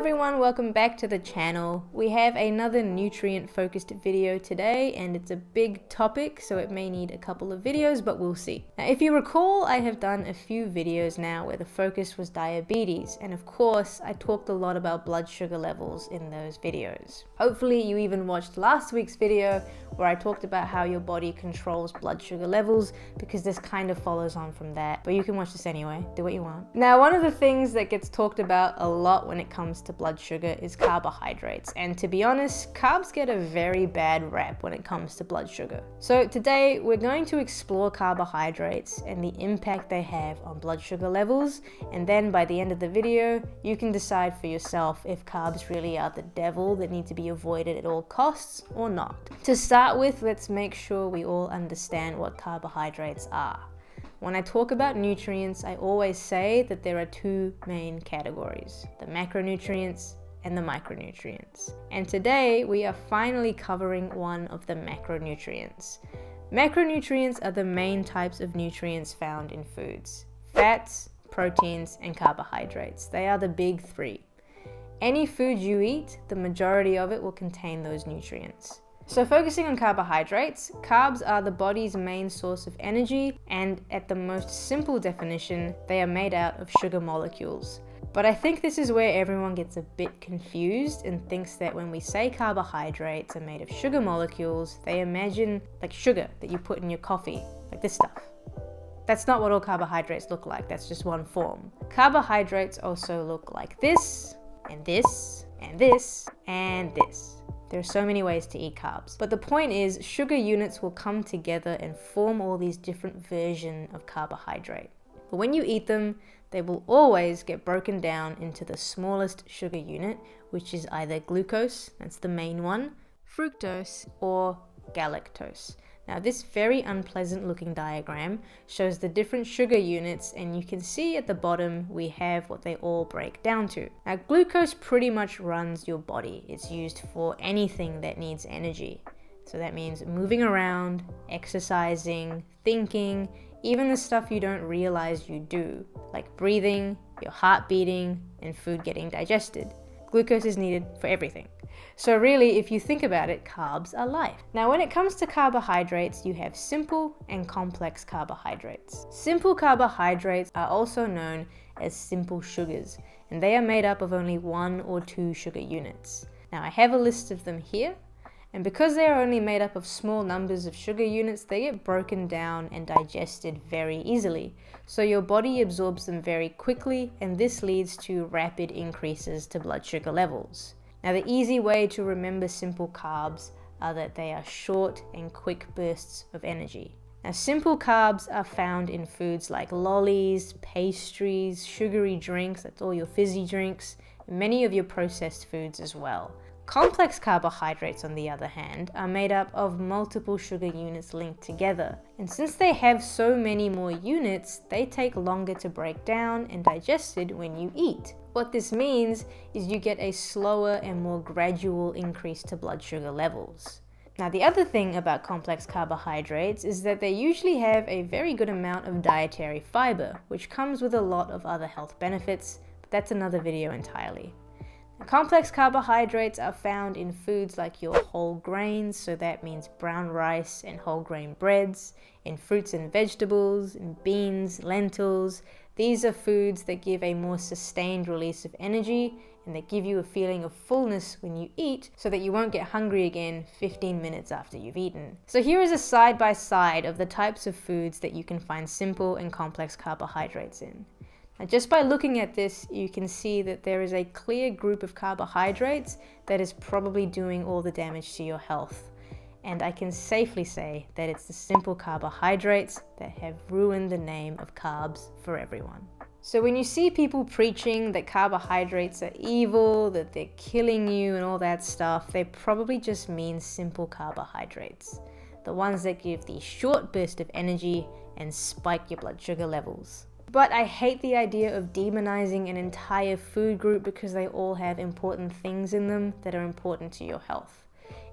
everyone, welcome back to the channel. We have another nutrient focused video today and it's a big topic, so it may need a couple of videos, but we'll see. Now, if you recall, I have done a few videos now where the focus was diabetes, and of course I talked a lot about blood sugar levels in those videos. Hopefully you even watched last week's video where I talked about how your body controls blood sugar levels, because this kind of follows on from that, but you can watch this anyway, do what you want. Now, one of the things that gets talked about a lot when it comes to blood sugar is carbohydrates, and to be honest, carbs get a very bad rap when it comes to blood sugar. So today we're going to explore carbohydrates and the impact they have on blood sugar levels, and then by the end of the video you can decide for yourself if carbs really are the devil that need to be avoided at all costs or not. To start with, let's make sure we all understand what carbohydrates are. When I talk about nutrients, I always say that there are two main categories: the macronutrients and the micronutrients. And today we are finally covering one of the macronutrients. Macronutrients are the main types of nutrients found in foods: fats, proteins, and carbohydrates. They are the big three. Any food you eat, the majority of it will contain those nutrients. So focusing on carbohydrates, carbs are the body's main source of energy, and at the most simple definition, they are made out of sugar molecules. But I think this is where everyone gets a bit confused and thinks that when we say carbohydrates are made of sugar molecules, they imagine like sugar that you put in your coffee, like this stuff. That's not what all carbohydrates look like, that's just one form. Carbohydrates also look like this, and this, and this, and this. There are so many ways to eat carbs. But the point is, sugar units will come together and form all these different versions of carbohydrate. But when you eat them, they will always get broken down into the smallest sugar unit, which is either glucose, that's the main one, fructose, or galactose. Now, this very unpleasant looking diagram shows the different sugar units, and you can see at the bottom we have what they all break down to. Now, glucose pretty much runs your body. It's used for anything that needs energy. So that means moving around, exercising, thinking, even the stuff you don't realize you do, like breathing, your heart beating, and food getting digested. Glucose is needed for everything. So really, if you think about it, carbs are life. Now, when it comes to carbohydrates, you have simple and complex carbohydrates. Simple carbohydrates are also known as simple sugars, and they are made up of only 1 or 2 sugar units. Now, I have a list of them here, and because they are only made up of small numbers of sugar units, they get broken down and digested very easily. So your body absorbs them very quickly, and this leads to rapid increases to blood sugar levels. Now, the easy way to remember simple carbs are that they are short and quick bursts of energy. Now, simple carbs are found in foods like lollies, pastries, sugary drinks, that's all your fizzy drinks, and many of your processed foods as well. Complex carbohydrates, on the other hand, are made up of multiple sugar units linked together. And since they have so many more units, they take longer to break down and digested when you eat. What this means is you get a slower and more gradual increase to blood sugar levels. Now, the other thing about complex carbohydrates is that they usually have a very good amount of dietary fiber, which comes with a lot of other health benefits, but that's another video entirely. Complex carbohydrates are found in foods like your whole grains, so that means brown rice and whole grain breads, in fruits and vegetables, in beans, lentils. These are foods that give a more sustained release of energy and that give you a feeling of fullness when you eat, so that you won't get hungry again 15 minutes after you've eaten. So here is a side-by-side of the types of foods that you can find simple and complex carbohydrates in. Now, just by looking at this, you can see that there is a clear group of carbohydrates that is probably doing all the damage to your health. And I can safely say that it's the simple carbohydrates that have ruined the name of carbs for everyone. So when you see people preaching that carbohydrates are evil, that they're killing you and all that stuff, they probably just mean simple carbohydrates. The ones that give the short burst of energy and spike your blood sugar levels. But I hate the idea of demonizing an entire food group because they all have important things in them that are important to your health.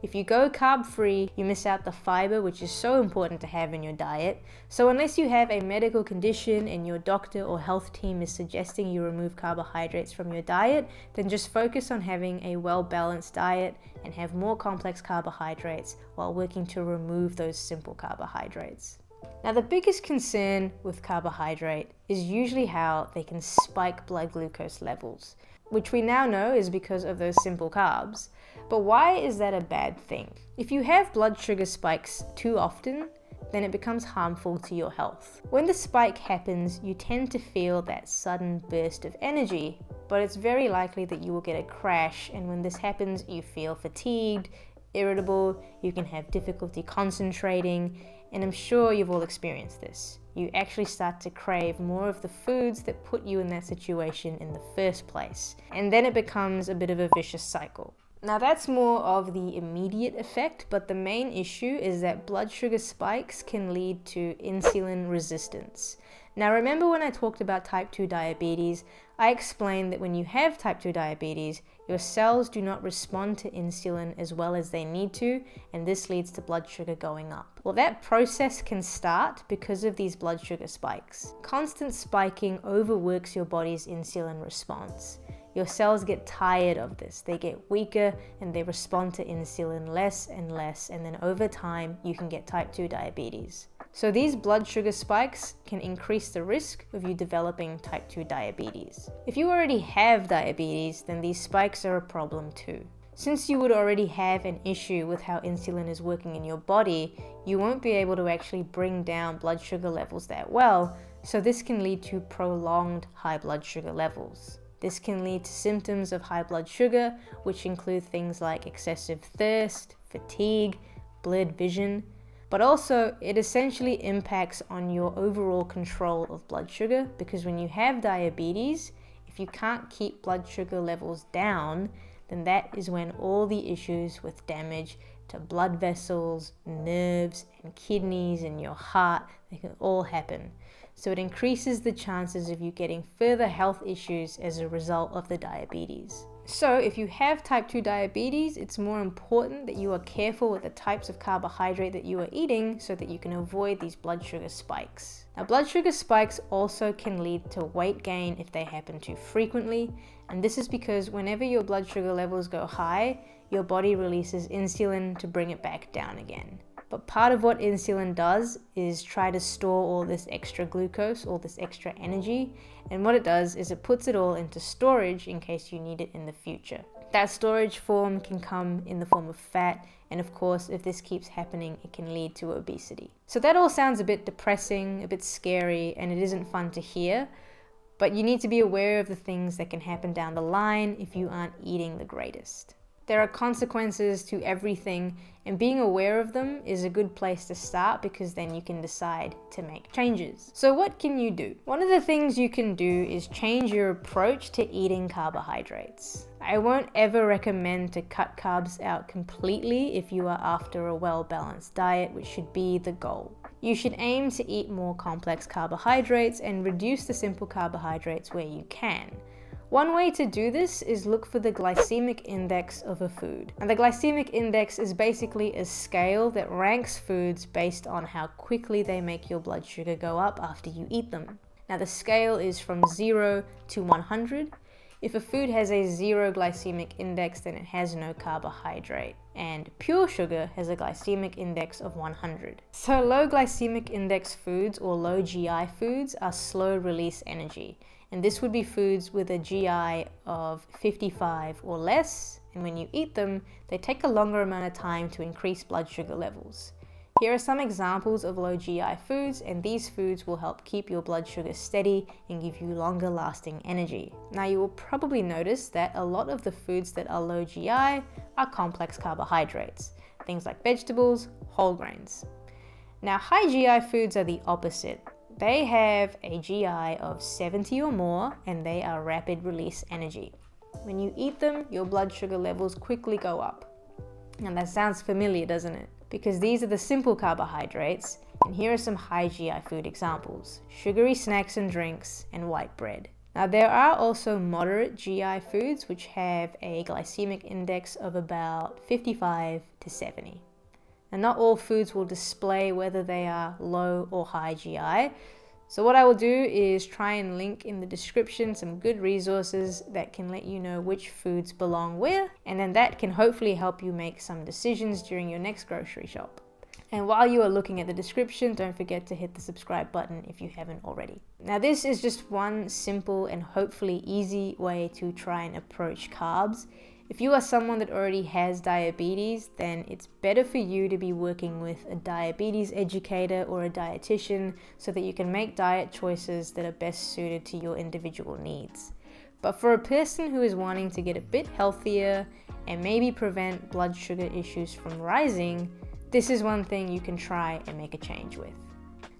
If you go carb-free, you miss out the fiber, which is so important to have in your diet. So unless you have a medical condition and your doctor or health team is suggesting you remove carbohydrates from your diet, then just focus on having a well-balanced diet and have more complex carbohydrates while working to remove those simple carbohydrates. Now, the biggest concern with carbohydrate is usually how they can spike blood glucose levels, which we now know is because of those simple carbs. But why is that a bad thing? If you have blood sugar spikes too often, then it becomes harmful to your health. When the spike happens, you tend to feel that sudden burst of energy, but it's very likely that you will get a crash, and when this happens, you feel fatigued, irritable, you can have difficulty concentrating, and I'm sure you've all experienced this. You actually start to crave more of the foods that put you in that situation in the first place, and then it becomes a bit of a vicious cycle. Now that's more of the immediate effect, but the main issue is that blood sugar spikes can lead to insulin resistance. Now remember when I talked about type 2 diabetes, I explained that when you have type 2 diabetes, your cells do not respond to insulin as well as they need to, and this leads to blood sugar going up. Well, that process can start because of these blood sugar spikes. Constant spiking overworks your body's insulin response. Your cells get tired of this, they get weaker and they respond to insulin less and less, and then over time you can get type 2 diabetes. So these blood sugar spikes can increase the risk of you developing type 2 diabetes. If you already have diabetes, then these spikes are a problem too. Since you would already have an issue with how insulin is working in your body, you won't be able to actually bring down blood sugar levels that well, so this can lead to prolonged high blood sugar levels. This can lead to symptoms of high blood sugar, which include things like excessive thirst, fatigue, blurred vision, but also it essentially impacts on your overall control of blood sugar, because when you have diabetes, if you can't keep blood sugar levels down, then that is when all the issues with damage to blood vessels, nerves, and kidneys and your heart, they can all happen. So it increases the chances of you getting further health issues as a result of the diabetes. So if you have type 2 diabetes, it's more important that you are careful with the types of carbohydrate that you are eating so that you can avoid these blood sugar spikes. Now, blood sugar spikes also can lead to weight gain if they happen too frequently, and this is because whenever your blood sugar levels go high, your body releases insulin to bring it back down again. But part of what insulin does is try to store all this extra glucose, all this extra energy, and what it does is it puts it all into storage in case you need it in the future. That storage form can come in the form of fat, and of course, if this keeps happening, it can lead to obesity. So that all sounds a bit depressing, a bit scary, and it isn't fun to hear, but you need to be aware of the things that can happen down the line if you aren't eating the greatest. There are consequences to everything, and being aware of them is a good place to start, because then you can decide to make changes. So what can you do? One of the things you can do is change your approach to eating carbohydrates. I won't ever recommend to cut carbs out completely if you are after a well-balanced diet, which should be the goal. You should aim to eat more complex carbohydrates and reduce the simple carbohydrates where you can. One way to do this is look for the glycemic index of a food. And the glycemic index is basically a scale that ranks foods based on how quickly they make your blood sugar go up after you eat them. Now the scale is from 0 to 100. If a food has a 0 glycemic index, then it has no carbohydrate. And pure sugar has a glycemic index of 100. So low glycemic index foods, or low GI foods, are slow release energy. And this would be foods with a GI of 55 or less, and when you eat them, they take a longer amount of time to increase blood sugar levels. Here are some examples of low GI foods, and these foods will help keep your blood sugar steady and give you longer lasting energy. Now you will probably notice that a lot of the foods that are low GI are complex carbohydrates, things like vegetables, whole grains. Now high GI foods are the opposite. They have a GI of 70 or more, and they are rapid release energy. When you eat them, your blood sugar levels quickly go up. And that sounds familiar, doesn't it? Because these are the simple carbohydrates, and here are some high GI food examples: sugary snacks and drinks, and white bread. Now, there are also moderate GI foods which have a glycemic index of about 55 to 70. And not all foods will display whether they are low or high GI. So what I will do is try and link in the description some good resources that can let you know which foods belong where, and then that can hopefully help you make some decisions during your next grocery shop. And while you are looking at the description, don't forget to hit the subscribe button if you haven't already. Now, this is just one simple and hopefully easy way to try and approach carbs. If you are someone that already has diabetes, then it's better for you to be working with a diabetes educator or a dietitian so that you can make diet choices that are best suited to your individual needs. But for a person who is wanting to get a bit healthier and maybe prevent blood sugar issues from rising, this is one thing you can try and make a change with.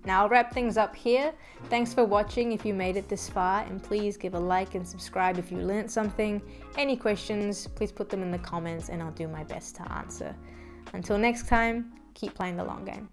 Now I'll wrap things up here. Thanks for watching if you made it this far, and please give a like and subscribe if you learned something. Any questions, please put them in the comments and I'll do my best to answer. Until next time, keep playing the long game.